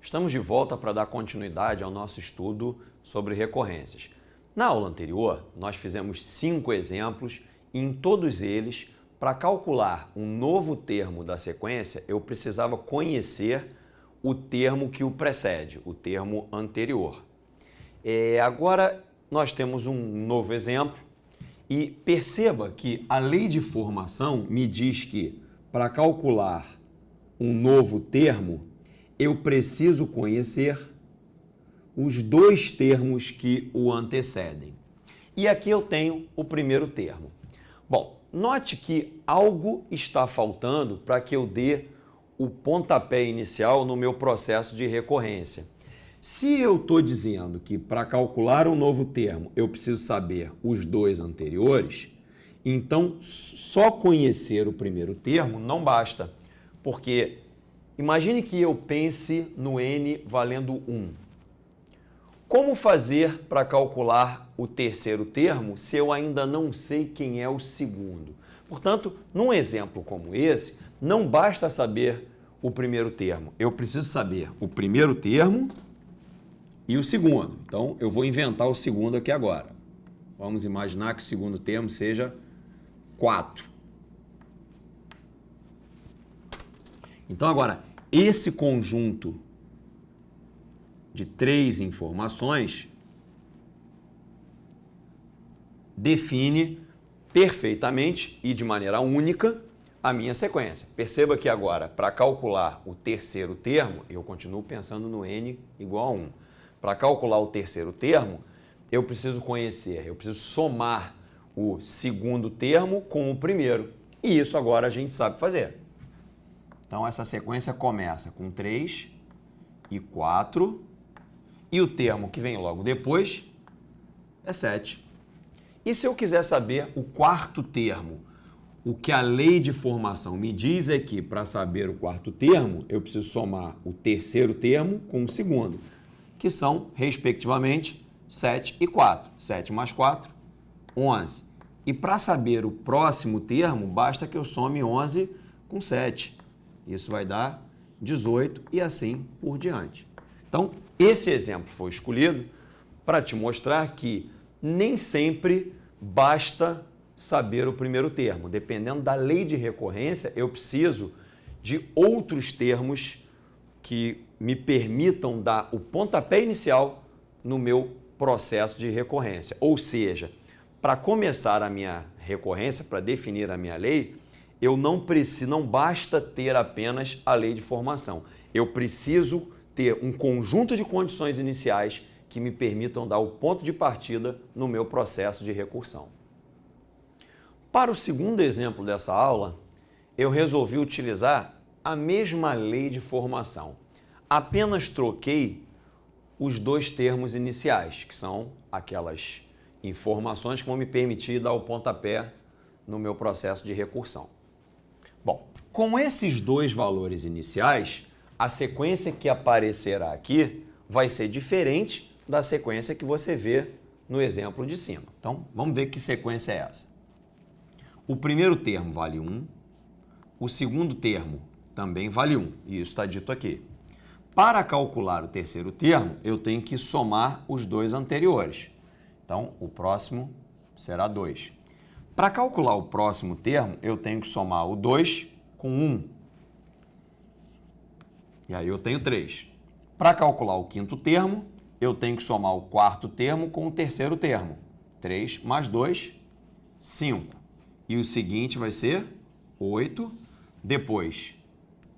Estamos de volta para dar continuidade ao nosso estudo sobre recorrências. Na aula anterior, nós fizemos 5 exemplos e em todos eles, para calcular um novo termo da sequência, eu precisava conhecer o termo que o precede, o termo anterior. Agora, nós temos um novo exemplo e perceba que a lei de formação me diz que, para calcular um novo termo, eu preciso conhecer os 2 termos que o antecedem. E aqui eu tenho o primeiro termo. Bom, note que algo está faltando para que eu dê o pontapé inicial no meu processo de recorrência. Se eu estou dizendo que para calcular um novo termo eu preciso saber os 2 anteriores, então só conhecer o primeiro termo não basta, porque imagine que eu pense no n valendo 1. Como fazer para calcular o terceiro termo se eu ainda não sei quem é o segundo? Portanto, num exemplo como esse, não basta saber o primeiro termo. Eu preciso saber o primeiro termo e o segundo. Então, eu vou inventar o segundo aqui agora. Vamos imaginar que o segundo termo seja 4. Então, agora, esse conjunto de 3 informações define perfeitamente e de maneira única a minha sequência. Perceba que agora, para calcular o terceiro termo, eu continuo pensando no n igual a 1. Para calcular o terceiro termo, eu preciso conhecer, eu preciso somar o segundo termo com o primeiro. E isso agora a gente sabe fazer. Então, essa sequência começa com 3 e 4, e o termo que vem logo depois é 7. E se eu quiser saber o quarto termo, o que a lei de formação me diz é que, para saber o quarto termo, eu preciso somar o terceiro termo com o segundo, que são, respectivamente, 7 e 4. 7 mais 4, 11. E para saber o próximo termo, basta que eu some 11 com 7. Isso vai dar 18 e assim por diante. Então, esse exemplo foi escolhido para te mostrar que nem sempre basta saber o primeiro termo. Dependendo da lei de recorrência, eu preciso de outros termos que me permitam dar o pontapé inicial no meu processo de recorrência. Ou seja, para começar a minha recorrência, para definir a minha lei, não basta ter apenas a lei de formação. Eu preciso ter um conjunto de condições iniciais que me permitam dar o ponto de partida no meu processo de recursão. Para o segundo exemplo dessa aula, eu resolvi utilizar a mesma lei de formação. Apenas troquei os 2 termos iniciais, que são aquelas informações que vão me permitir dar o pontapé no meu processo de recursão. Bom, com esses 2 valores iniciais, a sequência que aparecerá aqui vai ser diferente da sequência que você vê no exemplo de cima. Então, vamos ver que sequência é essa. O primeiro termo vale 1, o segundo termo também vale 1, e isso está dito aqui. Para calcular o terceiro termo, eu tenho que somar os 2 anteriores. Então, o próximo será 2. Para calcular o próximo termo, eu tenho que somar o 2 com 1. E aí eu tenho 3. Para calcular o quinto termo, eu tenho que somar o quarto termo com o terceiro termo. 3 mais 2, 5. E o seguinte vai ser 8, depois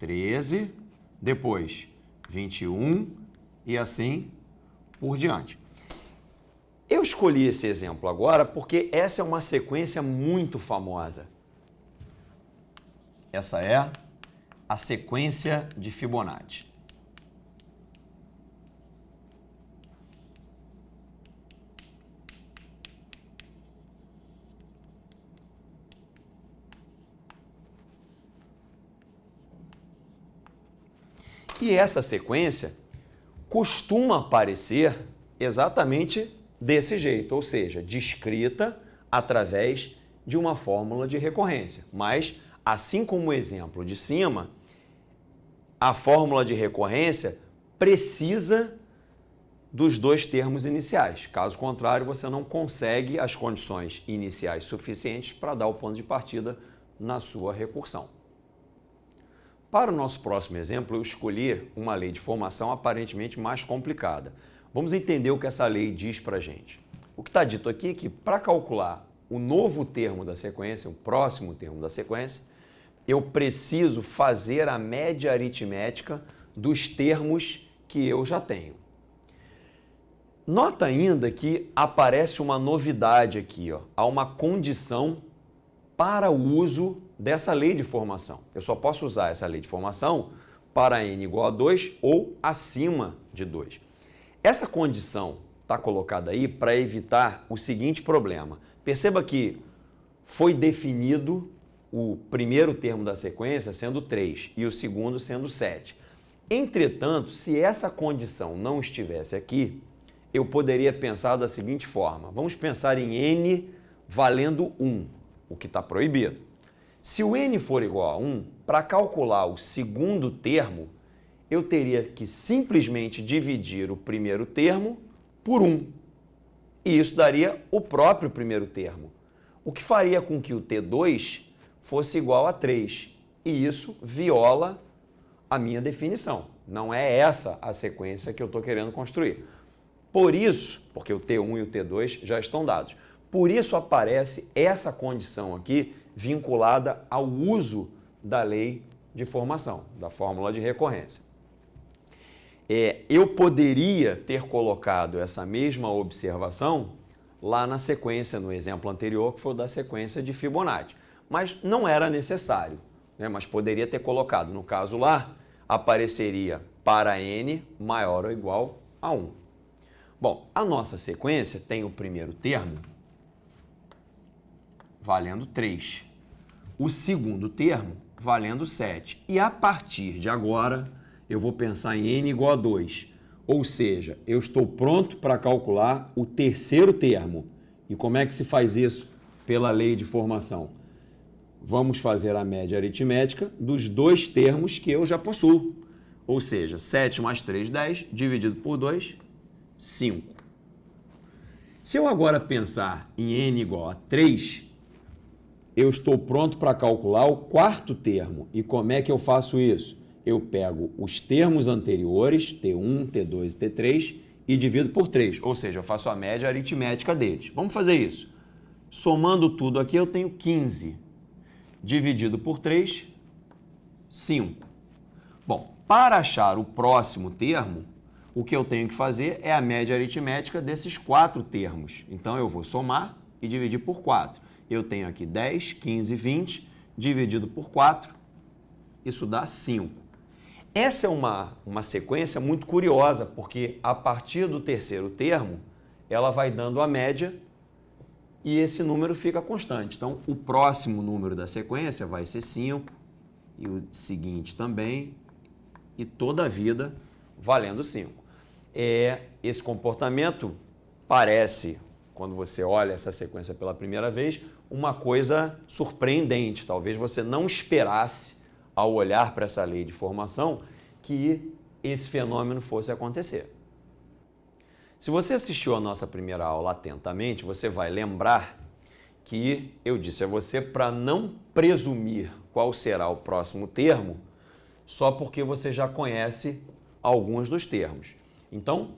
13, depois 21 e assim por diante. Eu escolhi esse exemplo agora porque essa é uma sequência muito famosa. Essa é a sequência de Fibonacci. E essa sequência costuma aparecer exatamente desse jeito, ou seja, descrita através de uma fórmula de recorrência. Mas, assim como o exemplo de cima, a fórmula de recorrência precisa dos dois termos iniciais. Caso contrário, você não consegue as condições iniciais suficientes para dar o ponto de partida na sua recursão. Para o nosso próximo exemplo, eu escolhi uma lei de formação aparentemente mais complicada. Vamos entender o que essa lei diz para a gente. O que está dito aqui é que para calcular o novo termo da sequência, o próximo termo da sequência, eu preciso fazer a média aritmética dos termos que eu já tenho. Nota ainda que aparece uma novidade aqui, ó. Há uma condição para o uso dessa lei de formação. Eu só posso usar essa lei de formação para n igual a 2 ou acima de 2. Essa condição está colocada aí para evitar o seguinte problema. Perceba que foi definido o primeiro termo da sequência sendo 3 e o segundo sendo 7. Entretanto, se essa condição não estivesse aqui, eu poderia pensar da seguinte forma. Vamos pensar em n valendo 1, o que está proibido. Se o n for igual a 1, para calcular o segundo termo, eu teria que simplesmente dividir o primeiro termo por 1. E isso daria o próprio primeiro termo, o que faria com que o T2 fosse igual a 3. E isso viola a minha definição. Não é essa a sequência que eu estou querendo construir. Por isso, porque o T1 e o T2 já estão dados, por isso aparece essa condição aqui vinculada ao uso da lei de formação, da fórmula de recorrência. Eu poderia ter colocado essa mesma observação lá na sequência, no exemplo anterior, que foi o da sequência de Fibonacci, mas não era necessário, né? Mas poderia ter colocado. No caso lá, apareceria para n maior ou igual a 1. Bom, a nossa sequência tem o primeiro termo valendo 3, o segundo termo valendo 7. E a partir de agora, eu vou pensar em n igual a 2. Ou seja, eu estou pronto para calcular o terceiro termo. E como é que se faz isso? Pela lei de formação. Vamos fazer a média aritmética dos dois termos que eu já possuo. Ou seja, 7 mais 3, 10, dividido por 2, 5. Se eu agora pensar em n igual a 3, eu estou pronto para calcular o quarto termo. E como é que eu faço isso? Eu pego os termos anteriores, T1, T2 e T3, e divido por 3. Ou seja, eu faço a média aritmética deles. Vamos fazer isso. Somando tudo aqui, eu tenho 15. Dividido por 3, 5. Bom, para achar o próximo termo, o que eu tenho que fazer é a média aritmética desses 4 termos. Então, eu vou somar e dividir por 4. Eu tenho aqui 10, 15, 20, dividido por 4, isso dá 5. Essa é uma sequência muito curiosa, porque a partir do terceiro termo, ela vai dando a média e esse número fica constante. Então, o próximo número da sequência vai ser 5, e o seguinte também, e toda a vida valendo 5. Esse comportamento parece, quando você olha essa sequência pela primeira vez, uma coisa surpreendente. Talvez você não esperasse, ao olhar para essa lei de formação, que esse fenômeno fosse acontecer. Se você assistiu a nossa primeira aula atentamente, você vai lembrar que eu disse a você para não presumir qual será o próximo termo só porque você já conhece alguns dos termos. Então,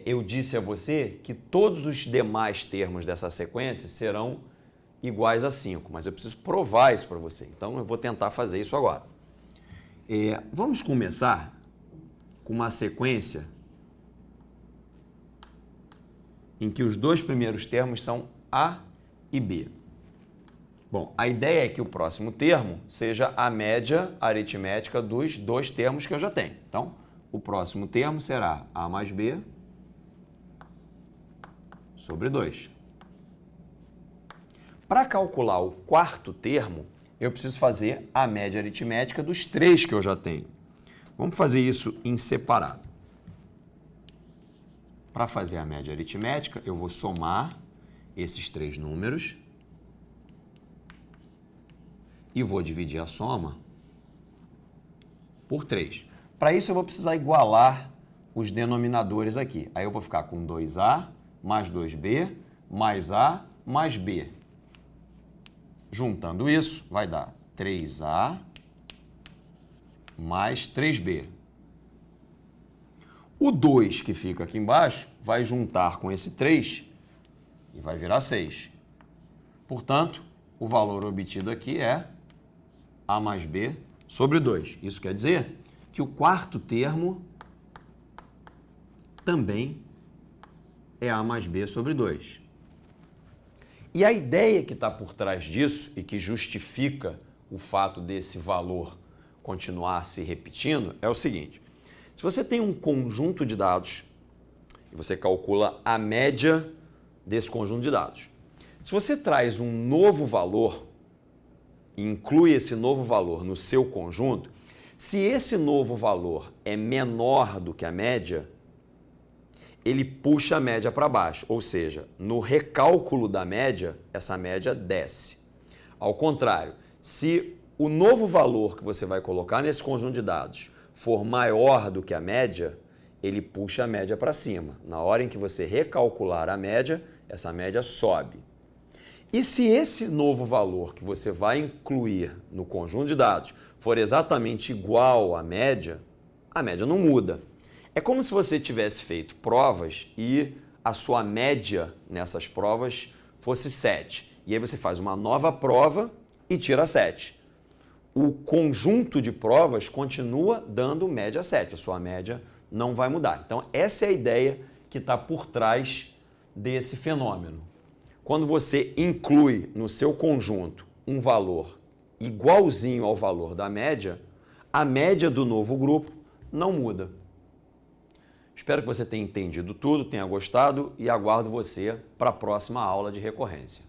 eu disse a você que todos os demais termos dessa sequência serão iguais a 5, mas eu preciso provar isso para você. Então, eu vou tentar fazer isso agora. Vamos começar com uma sequência em que os dois primeiros termos são A e B. Bom, a ideia é que o próximo termo seja a média aritmética dos dois termos que eu já tenho. Então, o próximo termo será A mais B sobre 2. Para calcular o quarto termo, eu preciso fazer a média aritmética dos 3 que eu já tenho. Vamos fazer isso em separado. Para fazer a média aritmética, eu vou somar esses 3 números e vou dividir a soma por 3. Para isso, eu vou precisar igualar os denominadores aqui. Aí eu vou ficar com 2A mais 2B mais A mais B. Juntando isso, vai dar 3A mais 3B. O 2 que fica aqui embaixo vai juntar com esse 3 e vai virar 6. Portanto, o valor obtido aqui é A mais B sobre 2. Isso quer dizer que o quarto termo também é A mais B sobre 2. E a ideia que está por trás disso e que justifica o fato desse valor continuar se repetindo é o seguinte. Se você tem um conjunto de dados e você calcula a média desse conjunto de dados, se você traz um novo valor e inclui esse novo valor no seu conjunto, se esse novo valor é menor do que a média, ele puxa a média para baixo, ou seja, no recálculo da média, essa média desce. Ao contrário, se o novo valor que você vai colocar nesse conjunto de dados for maior do que a média, ele puxa a média para cima. Na hora em que você recalcular a média, essa média sobe. E se esse novo valor que você vai incluir no conjunto de dados for exatamente igual à média, a média não muda. É como se você tivesse feito provas e a sua média nessas provas fosse 7. E aí você faz uma nova prova e tira 7. O conjunto de provas continua dando média 7. A sua média não vai mudar. Então, essa é a ideia que está por trás desse fenômeno. Quando você inclui no seu conjunto um valor igualzinho ao valor da média, a média do novo grupo não muda. Espero que você tenha entendido tudo, tenha gostado e aguardo você para a próxima aula de recorrência.